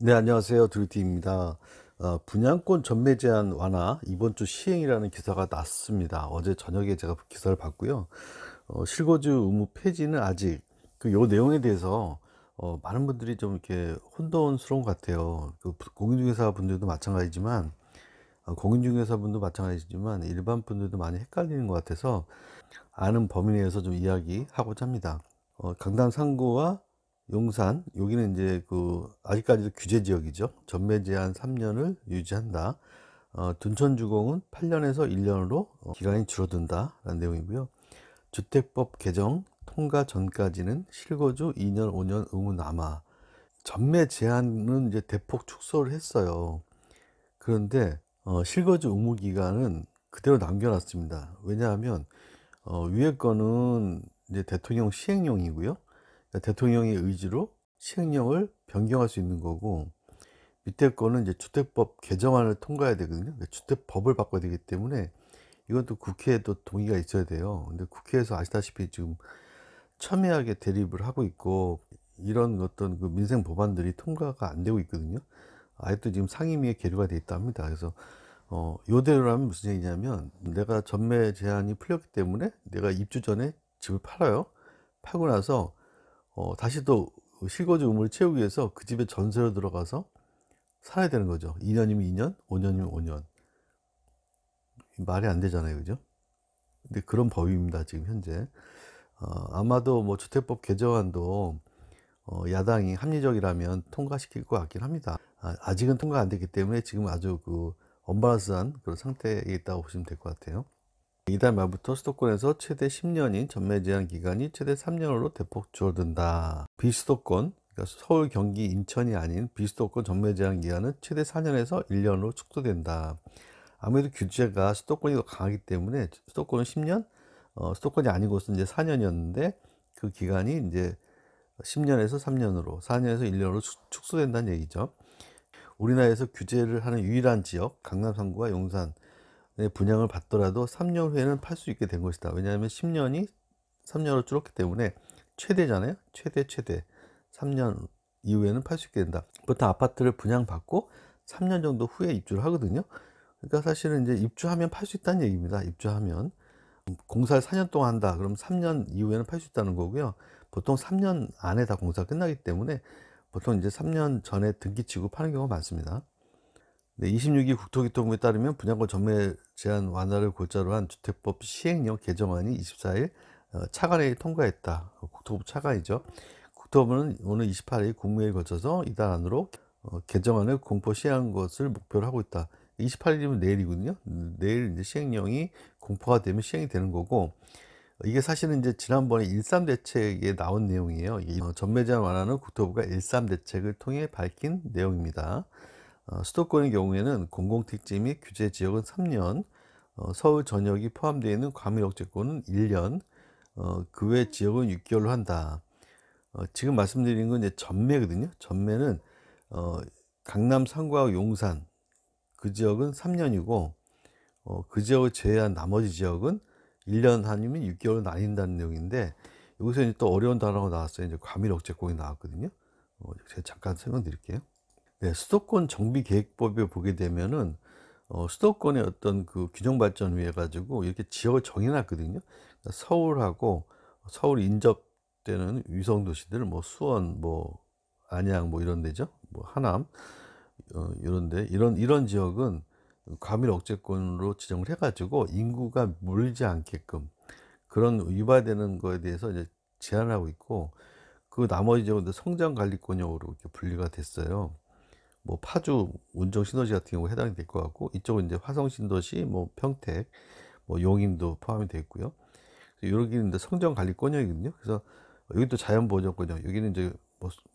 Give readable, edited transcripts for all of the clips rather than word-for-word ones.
네, 안녕하세요. 드루티입니다. 분양권 전매 제한 완화 이번 주 시행이라는 기사가 났습니다. 어제 저녁에 제가 그 기사를 봤고요. 실거주 의무 폐지는 아직 요 내용에 대해서 많은 분들이 좀 이렇게 혼돈스러운 것 같아요. 공인중개사 분들도 마찬가지지만 공인중개사 분도 마찬가지지만 일반 분들도 많이 헷갈리는 것 같아서 아는 범위 내에서 좀 이야기하고자 합니다. 강남 상구와 용산 여기는 이제 아직까지도 규제 지역이죠. 전매 제한 3년을 유지한다. 둔촌주공은 8년에서 1년으로 기간이 줄어든다라는 내용이고요. 주택법 개정 통과 전까지는 실거주 2년, 5년 의무 남아. 전매 제한은 이제 대폭 축소를 했어요. 그런데 실거주 의무 기간은 그대로 남겨놨습니다. 왜냐하면 위에 거는 이제 대통령 시행령이고요. 그러니까 대통령의 의지로 시행령을 변경할 수 있는 거고, 밑에 거는 이제 주택법 개정안을 통과해야 되거든요. 그러니까 주택법을 바꿔야 되기 때문에 이것도 국회에도 동의가 있어야 돼요. 근데 국회에서 아시다시피 지금 첨예하게 대립을 하고 있고, 이런 어떤 민생 법안들이 통과가 안 되고 있거든요. 아직도 지금 상임위에 계류가 돼 있다 합니다. 그래서 요대로라면 무슨 얘기냐면, 내가 전매 제한이 풀렸기 때문에 내가 입주 전에 집을 팔아요. 팔고 나서 다시 또 실거주 의무를 채우기 위해서 그 집에 전세로 들어가서 살아야 되는 거죠. 2년이면 2년, 5년이면 5년. 말이 안 되잖아요. 그죠? 근데 그런 법입니다. 지금 현재. 아마도 뭐 주택법 개정안도 야당이 합리적이라면 통과시킬 것 같긴 합니다. 아직은 통과 안 됐기 때문에 지금 아주 언밸런스한 그런 상태에 있다고 보시면 될 것 같아요. 이달 말부터 수도권에서 최대 10년인 전매 제한 기간이 최대 3년으로 대폭 줄어든다. 비수도권, 그러니까 서울, 경기, 인천이 아닌 비수도권 전매 제한 기간은 최대 4년에서 1년으로 축소된다. 아무래도 규제가 수도권이 더 강하기 때문에 수도권은 10년, 수도권이 아닌 곳은 이제 4년이었는데 그 기간이 이제 10년에서 3년으로, 4년에서 1년으로 축소된다는 얘기죠. 우리나라에서 규제를 하는 유일한 지역, 강남 3구와 용산 분양을 받더라도 3년 후에는 팔 수 있게 된 것이다. 왜냐하면 10년이 3년으로 줄었기 때문에 최대잖아요. 최대 3년 이후에는 팔 수 있게 된다. 보통 아파트를 분양받고 3년 정도 후에 입주를 하거든요. 그러니까 사실은 이제 입주하면 팔 수 있다는 얘기입니다. 입주하면 공사를 4년 동안 한다. 그럼 3년 이후에는 팔 수 있다는 거고요. 보통 3년 안에 다 공사가 끝나기 때문에 보통 이제 3년 전에 등기치고 파는 경우가 많습니다. 네, 26일 국토교통부에 따르면 분양권 전매 제한 완화를 골자로 한 주택법 시행령 개정안이 24일 차관회의 통과했다. 국토부 차관이죠. 국토부는 오늘 28일 국무회의를 거쳐서 이달 안으로 개정안을 공포 시행한 것을 목표로 하고 있다. 28일이면 내일이거든요. 내일 이제 시행령이 공포가 되면 시행이 되는 거고, 이게 사실은 이제 지난번에 13 대책에 나온 내용이에요. 이 전매 제한 완화는 국토부가 13 대책을 통해 밝힌 내용입니다. 수도권의 경우에는 공공택지 및 규제 지역은 3년, 서울 전역이 포함되어 있는 과밀억제권은 1년, 그 외 지역은 6개월로 한다. 지금 말씀드린 건 이제 전매거든요. 전매는 강남 상구하고 용산 그 지역은 3년이고, 그 지역을 제외한 나머지 지역은 1년 아니면 6개월로 나뉜다는 내용인데, 여기서 이제 또 어려운 단어가 나왔어요. 이제 과밀억제권이 나왔거든요. 제가 잠깐 설명드릴게요. 네, 수도권 정비계획법에 보게 되면은 수도권의 어떤 균형 발전을 위해 가지고 이렇게 지역을 정해놨거든요. 그러니까 서울하고 서울 인접되는 위성 도시들, 뭐 수원, 뭐 안양, 뭐 이런 데죠. 뭐 하남, 이런데 이런 지역은 과밀 억제권으로 지정을 해가지고 인구가 몰지 않게끔 그런 유발되는 거에 대해서 이제 제한하고 있고, 그 나머지 지역은 성장관리권역으로 이렇게 분리가 됐어요. 뭐 파주 운정 신도시 같은 경우 해당이 될 것 같고, 이쪽은 이제 화성 신도시, 뭐 평택, 뭐 용인도 포함이 되어 있고요. 여기는 이제 성장 관리권역이거든요. 그래서 여기도 자연 보전권역, 여기는 이제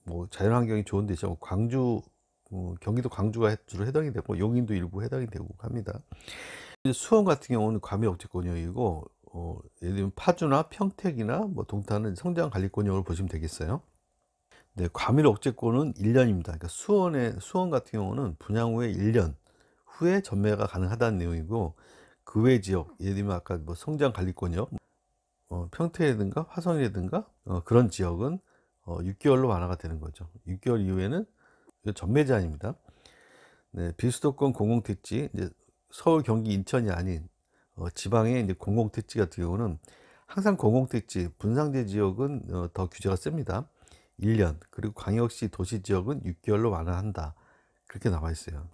뭐 자연 환경이 좋은 데죠. 광주, 경기도 광주가 주로 해당이 되고, 용인도 일부 해당이 되고 합니다. 이제 수원 같은 경우는 과밀억제권역이고, 예를 들면 파주나 평택이나 뭐 동탄은 성장 관리권역으로 보시면 되겠어요. 네, 과밀 억제권은 1년입니다. 그러니까 수원 같은 경우는 분양 후에 1년 후에 전매가 가능하다는 내용이고, 그 외 지역, 예를 들면 아까 뭐 성장 관리권역, 평택이라든가 화성이라든가 그런 지역은 6개월로 완화가 되는 거죠. 6개월 이후에는 그 전매 제한입니다. 네, 비수도권 공공택지, 이제 서울, 경기, 인천이 아닌 지방의 이제 공공택지 같은 경우는 항상 공공택지, 분상제 지역은 더 규제가 셉니다. 1년, 그리고 광역시 도시 지역은 6개월로 완화한다. 그렇게 나와 있어요.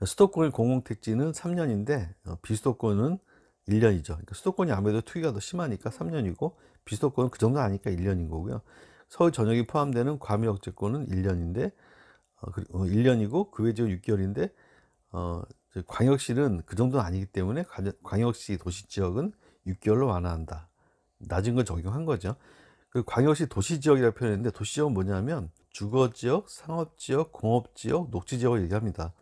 수도권의 공공택지는 3년인데 비수도권은 1년이죠. 그러니까 수도권이 아무래도 투기가 더 심하니까 3년이고 비수도권은 그 정도 아니까 1년인 거고요. 서울 전역이 포함되는 과밀억제권은 1년인데 1년이고 그 외 지역 6개월인데 광역시는 그 정도는 아니기 때문에 광역시 도시 지역은 6개월로 완화한다. 낮은 걸 적용한 거죠. 그 광역시 도시 지역이라고 표현했는데 도시 지역은 뭐냐면 주거 지역, 상업 지역, 공업 지역, 녹지 지역을 얘기합니다.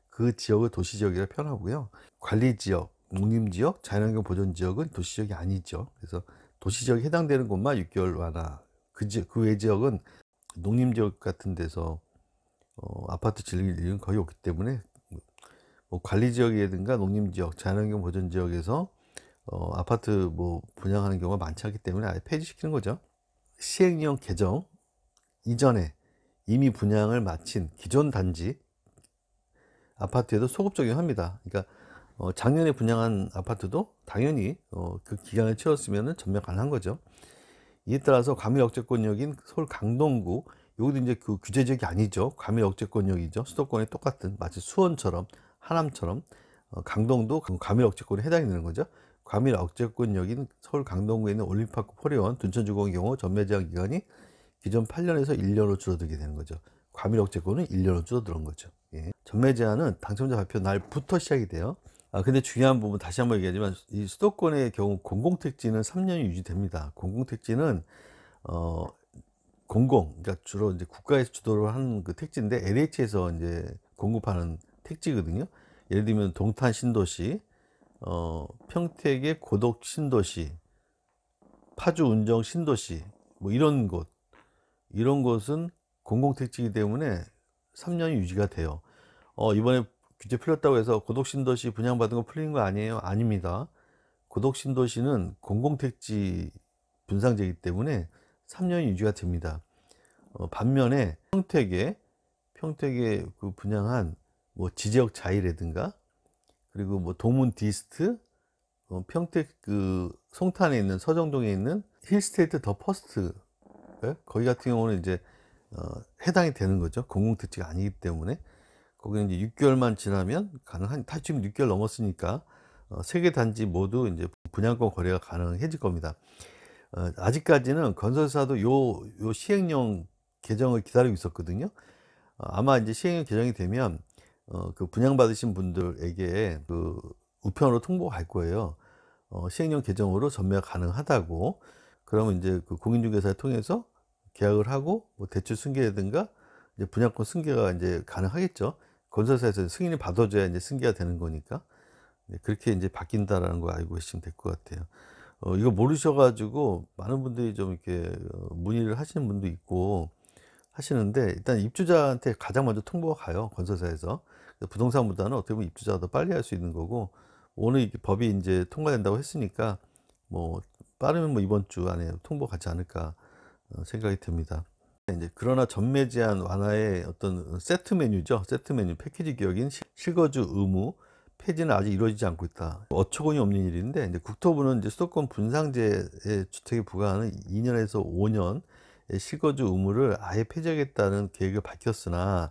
그 지역을 도시 지역이라 표현하고요. 관리 지역, 농림 지역, 자연환경 보전 지역은 도시 지역이 아니죠. 그래서 도시 지역에 해당되는 곳만 6개월 완화. 그 외 지역은 농림 지역 같은 데서 아파트 질릴 일은 거의 없기 때문에 뭐 관리 지역이라든가 농림 지역, 자연환경 보전 지역에서 아파트 뭐 분양하는 경우가 많지 않기 때문에 아예 폐지시키는 거죠. 시행령 개정 이전에 이미 분양을 마친 기존 단지 아파트에도 소급 적용합니다. 그러니까 작년에 분양한 아파트도 당연히 그 기간을 채웠으면 전매 가능한 거죠. 이에 따라서 과밀억제권역인 서울 강동구, 여기도 이제 그 규제 지역이 아니죠. 과밀억제권역이죠. 수도권에 똑같은 마치 수원처럼 하남처럼 강동도 과밀억제권에 해당이 되는 거죠. 과밀억제권역인 서울 강동구에 있는 올림픽파크 포레원 둔천주공의 경우 전매 제한 기간이 기존 8년에서 1년으로 줄어들게 되는 거죠. 과밀억제권은 1년으로 줄어드는 거죠. 예. 전매 제한은 당첨자 발표 날부터 시작이 돼요. 근데 중요한 부분 다시 한번 얘기하지만 이 수도권의 경우 공공택지는 3년이 유지됩니다. 공공택지는 그러니까 주로 이제 국가에서 주도를 하는 그 택지인데 LH에서 이제 공급하는 택지거든요. 예를 들면 동탄 신도시, 평택의 고덕 신도시, 파주 운정 신도시, 뭐 이런 곳은 공공택지이기 때문에 3년이 유지가 돼요. 이번에 규제 풀렸다고 해서 고덕신도시 분양받은 거 풀린 거 아니에요? 아닙니다. 고덕신도시는 공공택지 분상제이기 때문에 3년이 유지가 됩니다. 반면에 평택에 그 분양한 뭐 지적 자이라든가 그리고 뭐 도문 디스트, 평택 그 송탄에 있는 서정동에 있는 힐스테이트 더 퍼스트, 거기 같은 경우는 이제 해당이 되는 거죠. 공공택지가 아니기 때문에. 거기는 이제 6개월만 지나면 가능한, 지금 6개월 넘었으니까 세 개 단지 모두 이제 분양권 거래가 가능해질 겁니다. 아직까지는 건설사도 요 시행령 개정을 기다리고 있었거든요. 아마 이제 시행령 개정이 되면 그 분양받으신 분들에게 그 우편으로 통보가 갈 거예요. 시행령 개정으로 전매가 가능하다고. 그러면 이제 그 공인중개사를 통해서 계약을 하고 뭐 대출 승계라든가 이제 분양권 승계가 이제 가능하겠죠. 건설사에서 승인이 받아줘야 이제 승계가 되는 거니까. 그렇게 이제 바뀐다라는 거 알고 계시면 될 것 같아요. 이거 모르셔가지고 많은 분들이 좀 이렇게 문의를 하시는 분도 있고 하시는데, 일단 입주자한테 가장 먼저 통보가 가요, 건설사에서. 부동산보다는 어떻게 보면 입주자가 더 빨리 할 수 있는 거고, 오늘 법이 이제 통과된다고 했으니까 뭐 빠르면 뭐 이번 주 안에 통보 가지 않을까 생각이 듭니다. 이제 그러나 전매 제한 완화의 어떤 세트 메뉴죠. 세트 메뉴 패키지 기업인 실거주 의무 폐지는 아직 이루어지지 않고 있다. 어처구니 없는 일인데, 이제 국토부는 이제 수도권 분상제의 주택에 부과하는 2년에서 5년 실거주 의무를 아예 폐지하겠다는 계획을 밝혔으나,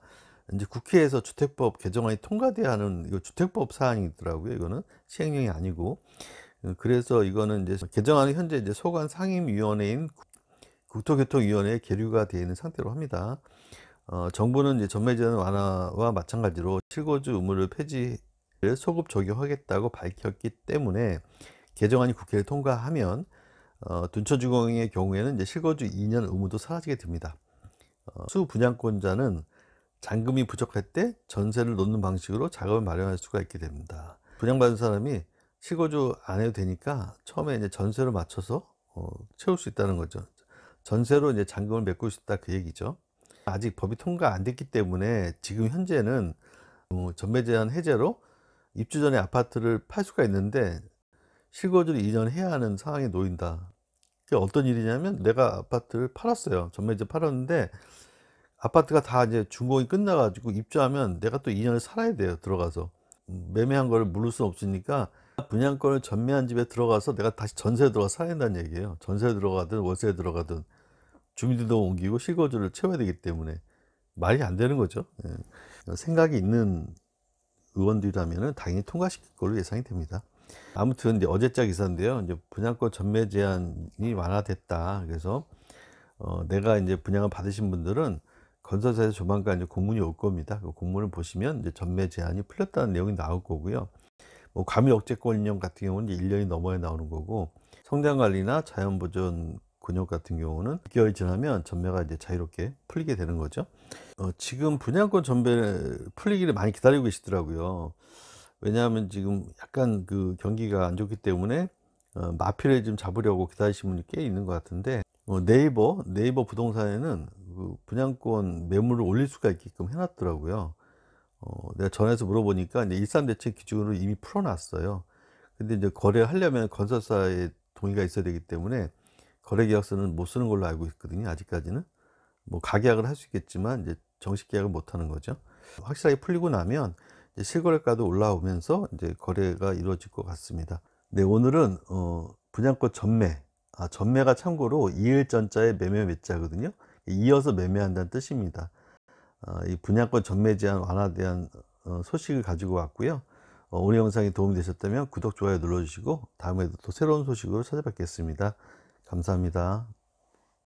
이제 국회에서 주택법 개정안이 통과돼야 하는 이거 주택법 사항이더라고요. 이거는 시행령이 아니고. 그래서 이거는 이제 개정안이 현재 이제 소관 상임위원회인 국토교통위원회에 계류가 되어 있는 상태로 합니다. 정부는 이제 전매 제한 완화와 마찬가지로 실거주 의무를 폐지를 소급 적용하겠다고 밝혔기 때문에 개정안이 국회를 통과하면 둔천주공의 경우에는 이제 실거주 2년 의무도 사라지게 됩니다. 수분양권자는 잔금이 부족할 때 전세를 놓는 방식으로 자금을 마련할 수가 있게 됩니다. 분양받은 사람이 실거주 안 해도 되니까 처음에 이제 전세로 맞춰서 채울 수 있다는 거죠. 전세로 이제 잔금을 메꿀 수 있다, 그 얘기죠. 아직 법이 통과 안 됐기 때문에 지금 현재는 전매 제한 해제로 입주 전에 아파트를 팔 수가 있는데 실거주를 2년 해야 하는 상황에 놓인다. 그게 어떤 일이냐면, 내가 아파트를 팔았어요. 전매제 팔았는데 아파트가 다 이제 준공이 끝나 가지고 입주하면 내가 또 2 년을 살아야 돼요, 들어가서. 매매한 거를 물을 수는 없으니까 분양권을 전매한 집에 들어가서 내가 다시 전세에 들어가서 살아야 된다는 얘기예요. 전세에 들어가든 월세에 들어가든 주민등록 옮기고 실거주를 채워야 되기 때문에 말이 안 되는 거죠. 예. 생각이 있는 의원들이라면은 당연히 통과시킬 걸로 예상이 됩니다. 아무튼 이제 어제자 기사인데요. 이제 분양권 전매 제한이 완화됐다. 그래서 내가 이제 분양을 받으신 분들은 건설사에서 조만간 이제 공문이 올 겁니다. 그 공문을 보시면 이제 전매 제한이 풀렸다는 내용이 나올 거고요. 뭐 과밀 억제권 인용 같은 경우는 이제 1년이 넘어야 나오는 거고, 성장 관리나 자연 보존 근역 같은 경우는 6개월 지나면 전매가 이제 자유롭게 풀리게 되는 거죠. 지금 분양권 전매 풀리기를 많이 기다리고 계시더라고요. 왜냐하면 지금 약간 그 경기가 안 좋기 때문에 마피를 좀 잡으려고 기다리시는 분이 꽤 있는 것 같은데, 네이버 부동산에는 그 분양권 매물을 올릴 수가 있게끔 해놨더라고요. 내가 전화해서 물어보니까 이제 일산대책 기준으로 이미 풀어놨어요. 근데 이제 거래하려면 건설사의 동의가 있어야 되기 때문에 거래계약서는 못 쓰는 걸로 알고 있거든요, 아직까지는. 뭐 가계약을 할 수 있겠지만 이제 정식 계약을 못 하는 거죠. 확실하게 풀리고 나면 이제 실거래가도 올라오면서 이제 거래가 이루어질 것 같습니다. 네, 오늘은 분양권 전매. 전매가 참고로 이일전자의 매매 매자거든요. 이어서 매매한다는 뜻입니다. 이 분양권 전매 제한 완화에 대한 소식을 가지고 왔고요. 오늘 영상이 도움이 되셨다면 구독, 좋아요 눌러주시고 다음에도 또 새로운 소식으로 찾아뵙겠습니다. 감사합니다.